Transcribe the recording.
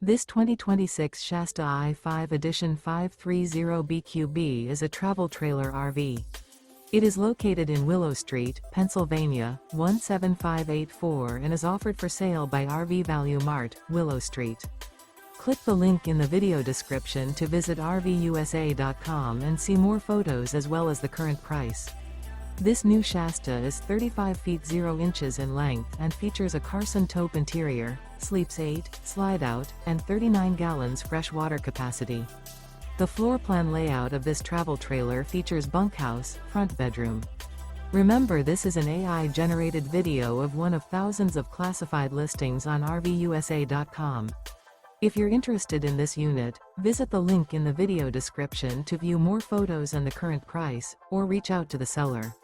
This 2026 Shasta I-5 Edition 530BQB is a travel trailer RV. It is located in Willow Street, Pennsylvania, 17584 and is offered for sale by RV Value Mart, Willow Street. Click the link in the video description to visit RVUSA.com and see more photos as well as the current price. This new Shasta is 35 feet 0 inches in length and features a Carson Taupe interior, sleeps 8, Slideout, and 39 gallons fresh water capacity. The floor plan layout of this travel trailer features bunkhouse, front bedroom. Remember, this is an AI-generated video of one of thousands of classified listings on RVUSA.com. If you're interested in this unit, visit the link in the video description to view more photos and the current price, or reach out to the seller.